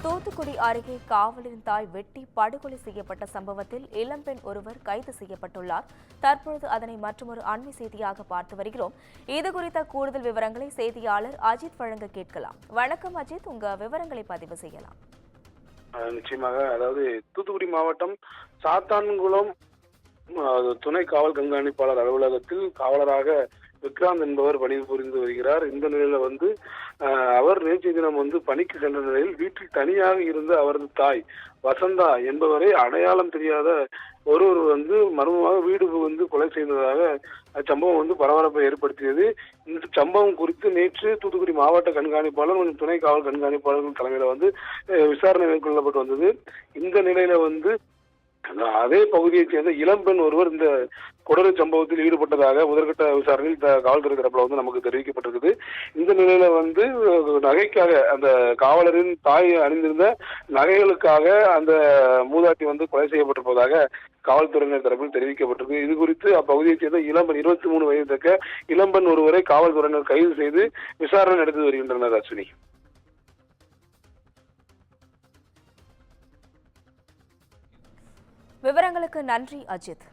தூத்துக்குடி அருகே காவலரின் தாய் வெட்டி படுகொலை செய்யப்பட்ட சம்பவத்தில் இளம்பெண் ஒருவர் கைது செய்யப்பட்டுள்ளார். தற்பொழுது அதனை மற்றொரு அண்மை செய்தியாக பார்த்து வருகிறோம். இதுகுறித்த கூடுதல் விவரங்களை செய்தியாளர் அஜித் வழங்க கேட்கலாம். வணக்கம் அஜித், உங்க விவரங்களை பதிவு செய்யலாம். நிச்சயமாக. அதாவது தூத்துக்குடி மாவட்டம் சாத்தான்குளம் துணை காவல் கண்காணிப்பாளர் அலுவலகத்தில் காவலராக விக்ராந்த் என்பவர் பணிபுரிந்து வருகிறார். இந்த நிலையில அவர் நேற்றைய தினம் பணிக்கு சென்ற நிலையில் வீட்டில் தனியாக இருந்த அவரது தாய் வசந்தா என்பவரை அடையாளம் தெரியாத ஒருவர் மர்மமாக வீடு கொலை செய்ததாக சம்பவம் பரபரப்பை ஏற்படுத்தியது. இந்த சம்பவம் குறித்து நேற்று தூத்துக்குடி மாவட்ட கண்காணிப்பாளர் மற்றும் துணை காவல் கண்காணிப்பாளர்கள் தலைமையில விசாரணை மேற்கொள்ளப்பட்டு வந்தது. இந்த நிலையில அதே பகுதியைச் சேர்ந்த இளம்பெண் ஒருவர் இந்த கொடூர சம்பவத்தில் ஈடுபட்டதாக முதற்கட்ட விசாரணையில் காவல்துறை தரப்புல நமக்கு தெரிவிக்கப்பட்டிருக்குது. இந்த நிலையில நகைக்காக அந்த காவலரின் தாய் அணிந்திருந்த நகைகளுக்காக அந்த மூதாட்டி கொலை செய்யப்பட்டிருப்பதாக காவல்துறையினர் தரப்பில் தெரிவிக்கப்பட்டிருக்கு. இது குறித்து அப்பகுதியைச் சேர்ந்த இளம்பெண் 23 வயது தக்க இளம்பெண் ஒருவரை காவல்துறையினர் கைது செய்து விசாரணை நடத்தி வருகின்றனர். அஸ்வினி, விவரங்களுக்கு நன்றி அஜித்.